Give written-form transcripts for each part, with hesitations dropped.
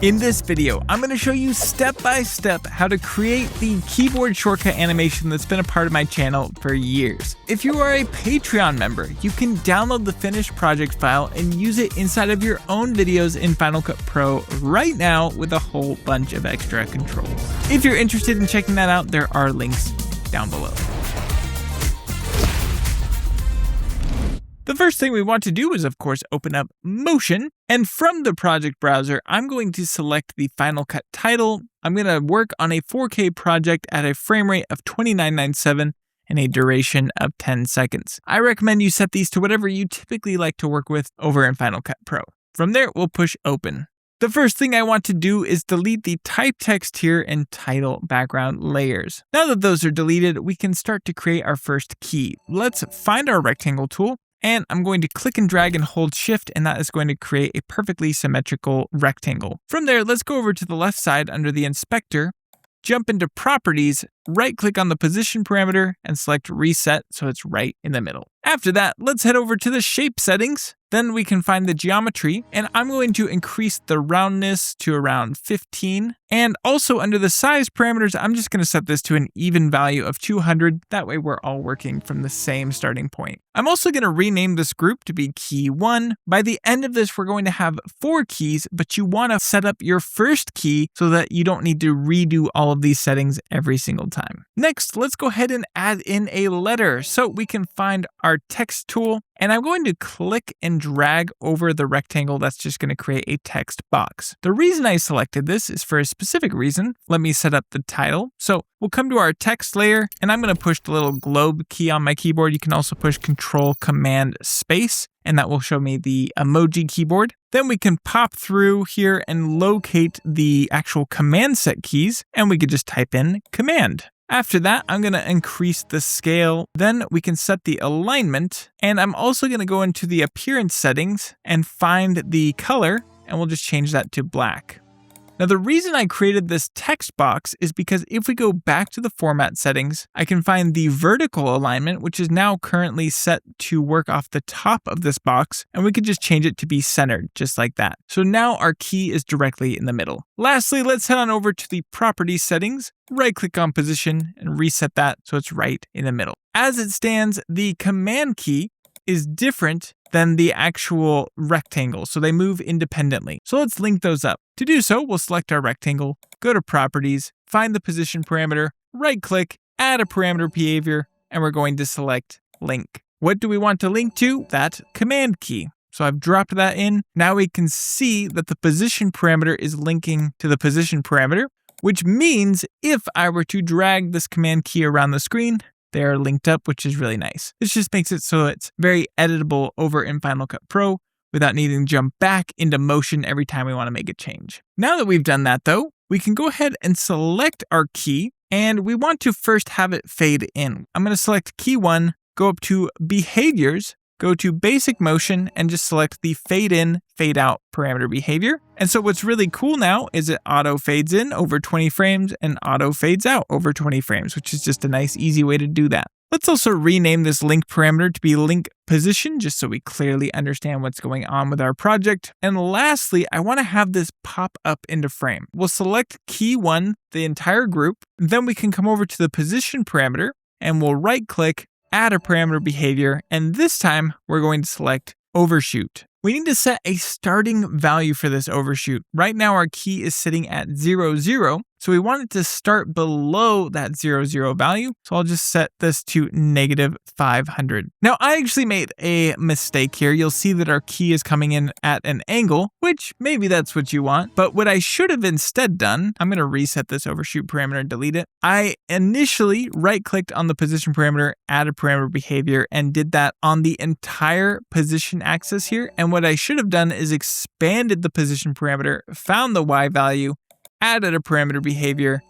In this video, I'm going to show you step by step how to create the keyboard shortcut animation that's been a part of my channel for years. If you are a Patreon member, you can download the finished project file and use it inside of your own videos in Final Cut Pro right now with a whole bunch of extra controls. If you're interested in checking that out, there are links down below. The first thing we want to do is, of course, open up Motion, and from the project browser, I'm going to select the Final Cut title. I'm going to work on a 4K project at a frame rate of 2997 and a duration of 10 seconds. I recommend you set these to whatever you typically like to work with over in Final Cut Pro. From there, we'll push open. The first thing I want to do is delete the type text here and title background layers. Now that those are deleted, we can start to create our first key. Let's find our rectangle tool. And I'm going to click and drag and hold shift, and that is going to create a perfectly symmetrical rectangle. From there, let's go over to the left side under the inspector, jump into properties, right click on the position parameter and select reset so it's right in the middle. After that, let's head over to the shape settings. Then we can find the geometry, and I'm going to increase the roundness to around 15. And also under the size parameters, I'm just going to set this to an even value of 200. That way we're all working from the same starting point. I'm also going to rename this group to be key 1. By the end of this, we're going to have 4 keys, but you want to set up your first key so that you don't need to redo all of these settings every single time. Next, let's go ahead and add in a letter. So we can find our text tool, and I'm going to click and drag over the rectangle that's just going to create a text box. The reason I selected this is for a specific reason. Let me set up the title. So we'll come to our text layer, and I'm going to push the little globe key on my keyboard. You can also push Control Command Space, and that will show me the emoji keyboard. Then we can pop through here and locate the actual command set keys, and we could just type in command. After that, I'm going to increase the scale. Then we can set the alignment, and I'm also going to go into the appearance settings and find the color, and we'll just change that to black. Now, the reason I created this text box is because if we go back to the format settings, I can find the vertical alignment, which is now currently set to work off the top of this box, and we could just change it to be centered, just like that. So now our key is directly in the middle. Lastly, let's head on over to the property settings, right-click on position, and reset that so it's right in the middle. As it stands, the command key is different than the actual rectangle, so they move independently. So let's link those up. To do so, we'll select our rectangle, go to properties, find the position parameter, right-click, add a parameter behavior, and we're going to select link. What do we want to link to? That command key. So I've dropped that in. Now we can see that the position parameter is linking to the position parameter, which means if I were to drag this command key around the screen, they are linked up, which is really nice. This just makes it so it's very editable over in Final Cut Pro without needing to jump back into Motion every time we want to make a change. Now that we've done that though, we can go ahead and select our key, and we want to first have it fade in. I'm going to select key 1, go up to behaviors, go to basic motion, and just select the fade in, fade out parameter behavior. And so what's really cool now is it auto fades in over 20 frames and auto fades out over 20 frames, which is just a nice, easy way to do that. Let's also rename this link parameter to be link position, just so we clearly understand what's going on with our project. And lastly, I want to have this pop up into frame. We'll select key 1, the entire group. Then we can come over to the position parameter, and we'll right click, add a parameter behavior, and this time we're going to select overshoot. We need to set a starting value for this overshoot. Right now our key is sitting at 0, 0, so we want it to start below that 0, 0 value. So I'll just set this to -500. Now I actually made a mistake here. You'll see that our key is coming in at an angle, which maybe that's what you want. But what I should have instead done, I'm going to reset this overshoot parameter and delete it. I initially right-clicked on the position parameter, add a parameter behavior, and did that on the entire position axis here. And what I should have done is expanded the position parameter, found the Y value, added a parameter behavior,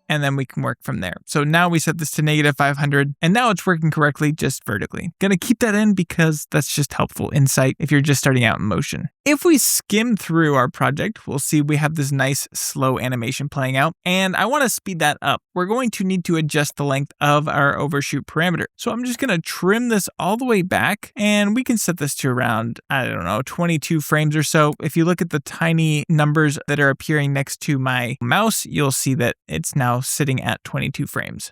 and then we can work from there. So now we set this to -500, and now it's working correctly just vertically. Gonna keep that in because that's just helpful insight if you're just starting out in Motion. If we skim through our project, we'll see we have this nice slow animation playing out, and I want to speed that up. We're going to need to adjust the length of our overshoot parameter. So I'm just going to trim this all the way back, and we can set this to around, I don't know, 22 frames or so. If you look at the tiny numbers that are appearing next to my mouse, you'll see that it's now sitting at 22 frames.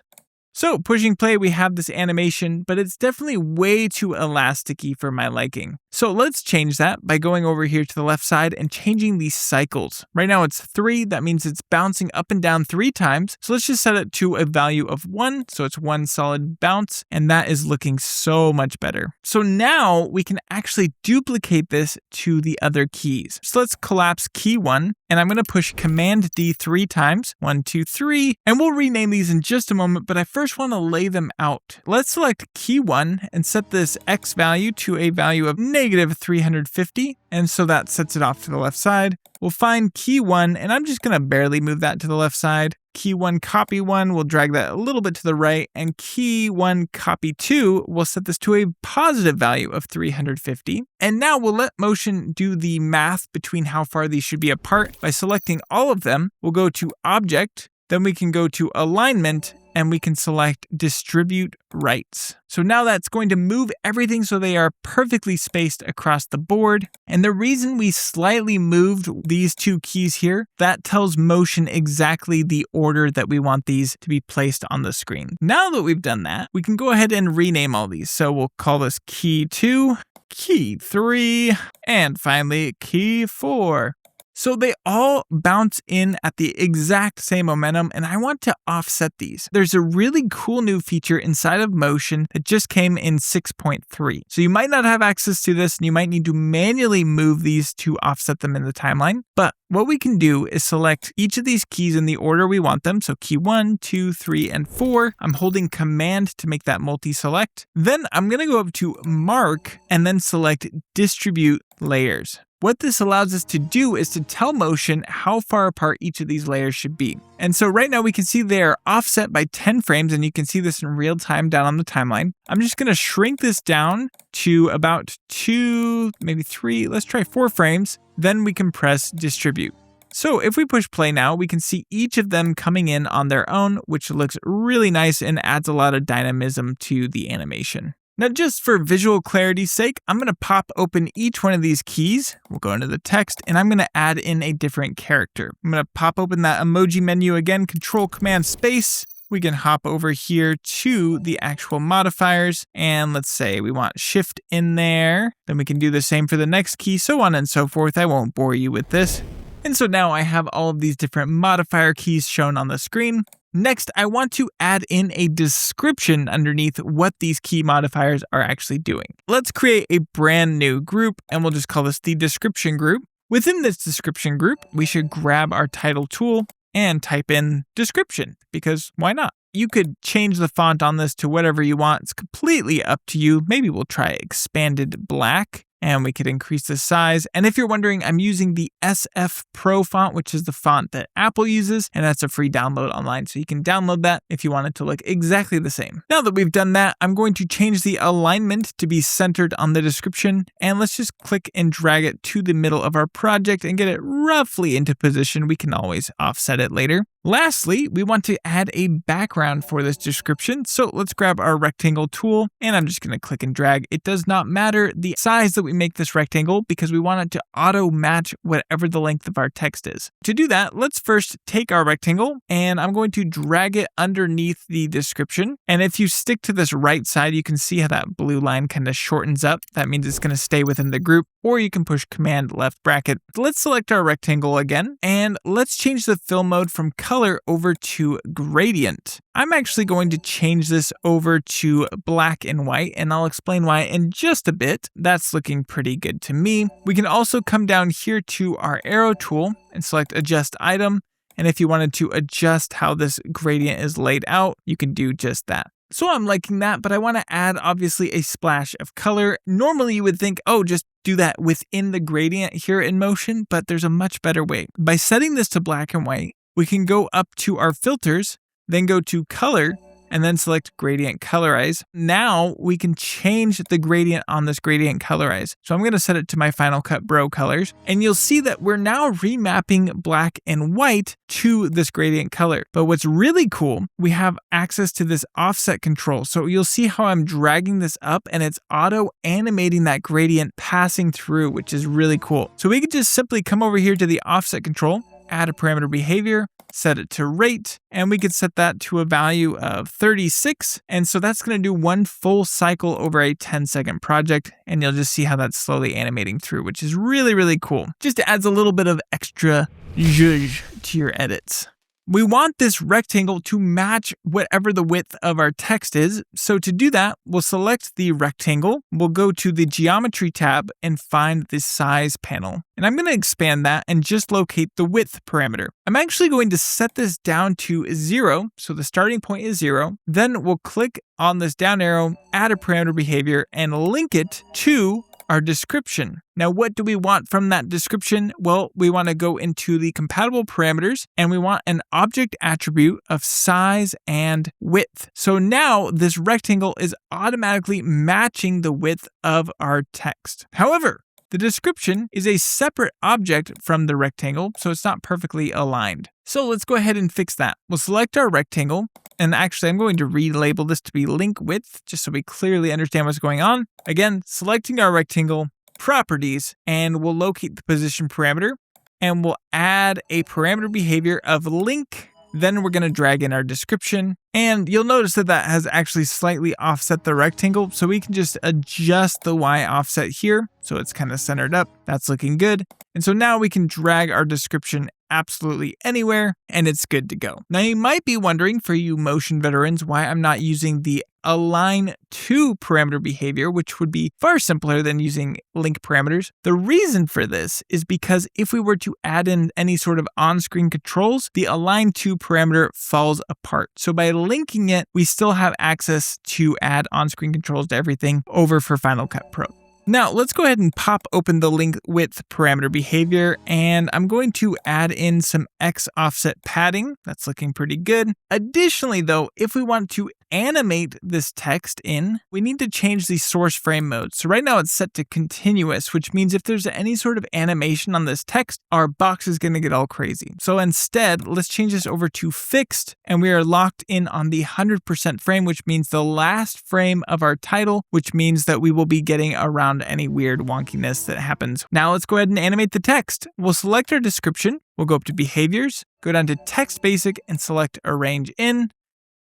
So pushing play, we have this animation, but it's definitely way too elasticy for my liking. So let's change that by going over here to the left side and changing these cycles. Right now it's 3, that means it's bouncing up and down 3 times. So let's just set it to a value of 1, so it's 1 solid bounce, and that is looking so much better. So now we can actually duplicate this to the other keys. So let's collapse key 1, and I'm going to push Command D 3 times, 1, 2, 3, and we'll rename these in just a moment, but I first want to lay them out. Let's select key 1 and set this X value to a value of -350, and so that sets it off to the left side. We'll find key 1, and I'm just going to barely move that to the left side. Key 1, copy 1, we'll drag that a little bit to the right, and key 1, copy 2, we'll set this to a positive value of 350. And now we'll let Motion do the math between how far these should be apart. By selecting all of them, we'll go to Object, then we can go to Alignment, and we can select Distribute Rights. So now that's going to move everything so they are perfectly spaced across the board. And the reason we slightly moved these 2 keys here, that tells Motion exactly the order that we want these to be placed on the screen. Now that we've done that, we can go ahead and rename all these. So we'll call this key 2, key 3, and finally key 4. So they all bounce in at the exact same momentum, and I want to offset these. There's a really cool new feature inside of Motion that just came in 6.3. So you might not have access to this, and you might need to manually move these to offset them in the timeline. But what we can do is select each of these keys in the order we want them. So key 1, 2, 3, and 4. I'm holding Command to make that multi-select. Then I'm going to go up to Mark and then select Distribute Layers. What this allows us to do is to tell Motion how far apart each of these layers should be. And so right now we can see they're offset by 10 frames, and you can see this in real time down on the timeline. I'm just going to shrink this down to about 2, maybe 3, let's try 4 frames. Then we can press Distribute. So if we push play now, we can see each of them coming in on their own, which looks really nice and adds a lot of dynamism to the animation. Now, just for visual clarity's sake, I'm going to pop open each one of these keys. We'll go into the text, and I'm going to add in a different character. I'm going to pop open that emoji menu again, Control Command Space. We can hop over here to the actual modifiers, and let's say we want Shift in there. Then we can do the same for the next key, so on and so forth. I won't bore you with this. And so now I have all of these different modifier keys shown on the screen. Next, I want to add in a description underneath what these key modifiers are actually doing. Let's create a brand new group, and we'll just call this the description group. Within this description group, we should grab our title tool and type in description, because why not? You could change the font on this to whatever you want. It's completely up to you. Maybe we'll try expanded black. And we could increase the size. And if you're wondering, I'm using the SF Pro font, which is the font that Apple uses, and that's a free download online. So you can download that if you want it to look exactly the same. Now that we've done that, I'm going to change the alignment to be centered on the description. And let's just click and drag it to the middle of our project and get it roughly into position. We can always offset it later. Lastly, we want to add a background for this description. So let's grab our rectangle tool, and I'm just going to click and drag. It does not matter the size that we make this rectangle because we want it to auto match whatever the length of our text is. To do that, let's first take our rectangle, and I'm going to drag it underneath the description. And if you stick to this right side, you can see how that blue line kind of shortens up. That means it's going to stay within the group, or you can push Command left bracket. Let's select our rectangle again, and let's change the fill mode from color over to gradient. I'm actually going to change this over to black and white, and I'll explain why in just a bit. That's looking pretty good to me. We can also come down here to our arrow tool and select adjust item. And if you wanted to adjust how this gradient is laid out, you can do just that. So I'm liking that, but I want to add obviously a splash of color. Normally you would think, oh, just do that within the gradient here in Motion, but there's a much better way. By setting this to black and white, we can go up to our filters, then go to color, and then select gradient colorize. Now we can change the gradient on this gradient colorize. So I'm going to set it to my Final Cut Pro colors, and you'll see that we're now remapping black and white to this gradient color. But what's really cool, we have access to this offset control. So you'll see how I'm dragging this up and it's auto animating that gradient passing through, which is really cool. So we could just simply come over here to the offset control, add a parameter behavior, set it to rate, and we could set that to a value of 36. And so that's going to do one full cycle over a 10-second project. And you'll just see how that's slowly animating through, which is really, really cool. Just adds a little bit of extra zhuzh to your edits. We want this rectangle to match whatever the width of our text is. So to do that, we'll select the rectangle. We'll go to the Geometry tab and find the Size panel. And I'm going to expand that and just locate the width parameter. I'm actually going to set this down to 0. So the starting point is 0. Then we'll click on this down arrow, add a parameter behavior, and link it to our description. Now, what do we want from that description? Well, we want to go into the compatible parameters and we want an object attribute of size and width. So now this rectangle is automatically matching the width of our text. However, the description is a separate object from the rectangle, so it's not perfectly aligned. So let's go ahead and fix that. We'll select our rectangle, and actually I'm going to relabel this to be link width, just so we clearly understand what's going on. Again, selecting our rectangle, properties, and we'll locate the position parameter, and we'll add a parameter behavior of link. Then we're going to drag in our description, and you'll notice that that has actually slightly offset the rectangle, so we can just adjust the Y offset here so it's kind of centered up. That's looking good. And so now we can drag our description absolutely anywhere, and it's good to go. Now you might be wondering, for you motion veterans, why I'm not using the align to parameter behavior, which would be far simpler than using link parameters. The reason for this is because if we were to add in any sort of on-screen controls, the align to parameter falls apart. So by linking it, we still have access to add on-screen controls to everything over for Final Cut Pro. Now let's go ahead and pop open the link width parameter behavior, and I'm going to add in some X offset padding. That's looking pretty good. Additionally though, if we want to animate this text in, we need to change the source frame mode. So right now it's set to continuous, which means if there's any sort of animation on this text, our box is going to get all crazy. So instead, let's change this over to fixed, and we are locked in on the 100% frame, which means the last frame of our title, which means that we will be getting around any weird wonkiness that happens. Now let's go ahead and animate the text. We'll select our description. We'll go up to behaviors, go down to text basic, and select arrange in.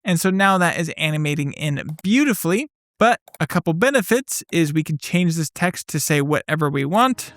And so now that is animating in beautifully, but a couple benefits is we can change this text to say whatever we want,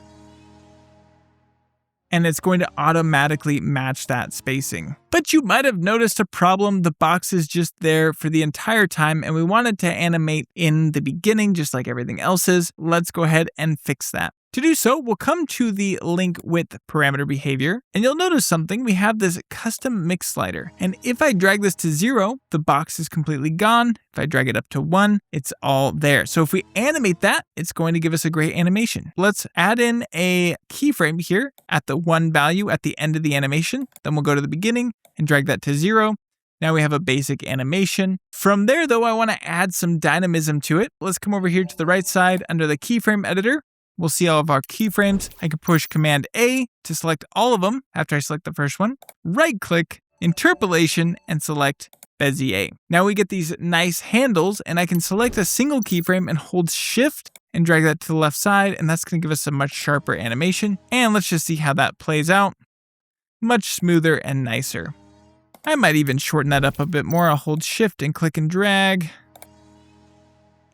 and it's going to automatically match that spacing. But you might have noticed a problem. The box is just there for the entire time, and we wanted to animate in the beginning, just like everything else is. Let's go ahead and fix that. To do so, we'll come to the link width parameter behavior, and you'll notice something. We have this custom mix slider, and if I drag this to 0, the box is completely gone. If I drag it up to 1, it's all there. So if we animate that, it's going to give us a great animation. Let's add in a keyframe here at the 1 value at the end of the animation. Then we'll go to the beginning and drag that to 0. Now we have a basic animation. From there, though, I want to add some dynamism to it. Let's come over here to the right side under the keyframe editor. We'll see all of our keyframes. I can push Command A to select all of them after I select the first one. Right click, interpolation, and select Bezier. Now we get these nice handles, and I can select a single keyframe and hold Shift and drag that to the left side, and that's going to give us a much sharper animation. And let's just see how that plays out. Much smoother and nicer. I might even shorten that up a bit more. I'll hold Shift and click and drag.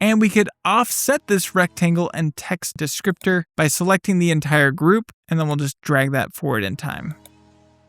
And we could offset this rectangle and text descriptor by selecting the entire group, and then we'll just drag that forward in time.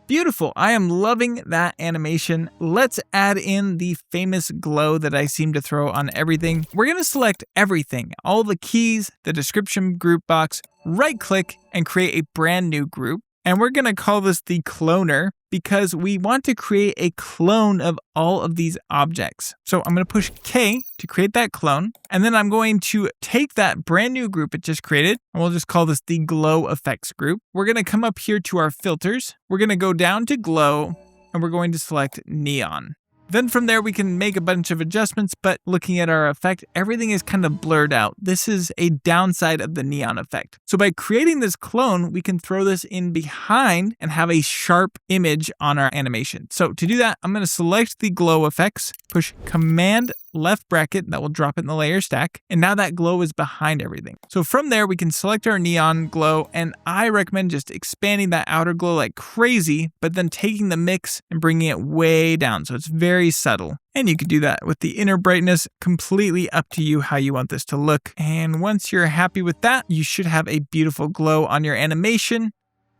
Beautiful. I am loving that animation. Let's add in the famous glow that I seem to throw on everything. We're going to select everything, all the keys, the description group box, right click, and create a brand new group. And we're going to call this the cloner because we want to create a clone of all of these objects. So I'm going to push K to create that clone. And then I'm going to take that brand new group it just created, and we'll just call this the glow effects group. We're going to come up here to our filters. We're going to go down to glow, and we're going to select neon. Then from there, we can make a bunch of adjustments, but looking at our effect, everything is kind of blurred out. This is a downside of the neon effect. So by creating this clone, we can throw this in behind and have a sharp image on our animation. So to do that, I'm going to select the glow effects, push Command left bracket, that will drop it in the layer stack. And now that glow is behind everything. So from there, we can select our neon glow, and I recommend just expanding that outer glow like crazy, but then taking the mix and bringing it way down. So it's very subtle. And you can do that with the inner brightness, completely up to you how you want this to look. And once you're happy with that, you should have a beautiful glow on your animation.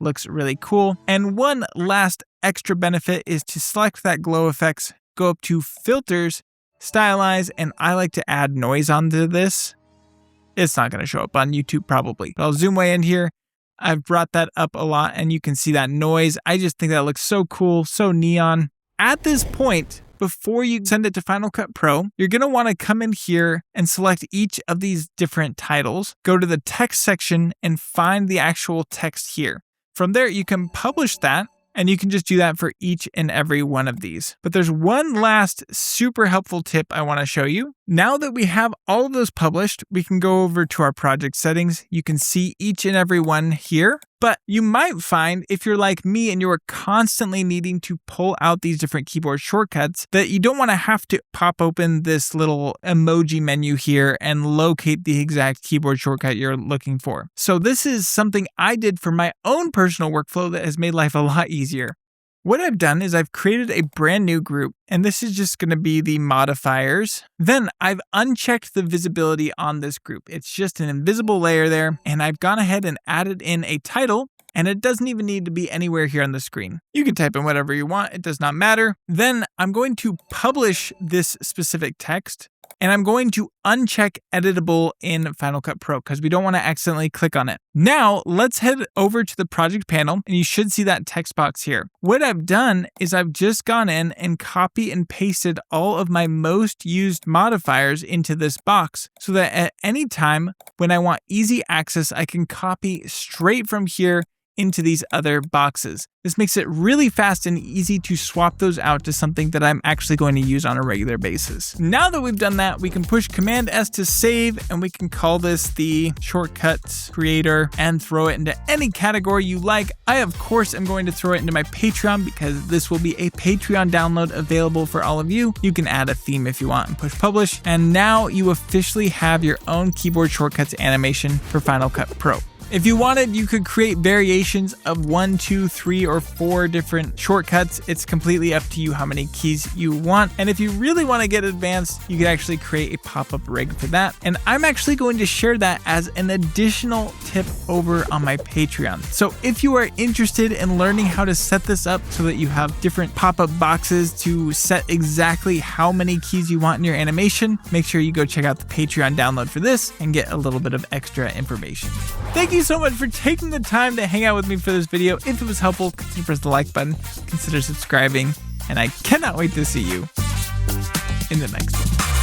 Looks really cool. And one last extra benefit is to select that glow effects, go up to filters, stylize, and I like to add noise onto this. It's not going to show up on YouTube probably, but I'll zoom way in here. I've brought that up a lot and you can see that noise. I just think that looks so cool, so neon. At this point, before you send it to Final Cut Pro, you're going to want to come in here and select each of these different titles, go to the text section and find the actual text here. From there, you can publish that. And you can just do that for each and every one of these. But there's one last super helpful tip I want to show you. Now that we have all of those published, we can go over to our project settings. You can see each and every one here. But you might find, if you're like me and you're constantly needing to pull out these different keyboard shortcuts, that you don't want to have to pop open this little emoji menu here and locate the exact keyboard shortcut you're looking for. So this is something I did for my own personal workflow that has made life a lot easier. What I've done is I've created a brand new group, and this is just going to be the modifiers. Then I've unchecked the visibility on this group. It's just an invisible layer there, and I've gone ahead and added in a title, and it doesn't even need to be anywhere here on the screen. You can type in whatever you want. It does not matter. Then I'm going to publish this specific text, and I'm going to uncheck editable in Final Cut Pro because we don't want to accidentally click on it. Now let's head over to the project panel and you should see that text box here. What I've done is I've just gone in and copy and pasted all of my most used modifiers into this box so that at any time when I want easy access, I can copy straight from here into these other boxes. This makes it really fast and easy to swap those out to something that I'm actually going to use on a regular basis. Now that we've done that, we can push Command S to save, and we can call this the shortcut creator and throw it into any category you like. I, of course, am going to throw it into my Patreon because this will be a Patreon download available for all of you. You can add a theme if you want and push publish. And now you officially have your own keyboard shortcuts animation for Final Cut Pro. If you wanted, you could create variations of 1, 2, 3, or 4 different shortcuts. It's completely up to you how many keys you want. And if you really want to get advanced, you could actually create a pop-up rig for that. And I'm actually going to share that as an additional tip over on my Patreon. So if you are interested in learning how to set this up so that you have different pop-up boxes to set exactly how many keys you want in your animation, make sure you go check out the Patreon download for this and get a little bit of extra information. Thank you so much for taking the time to hang out with me for this video. If it was helpful, consider press the like button, consider subscribing, and I cannot wait to see you in the next one.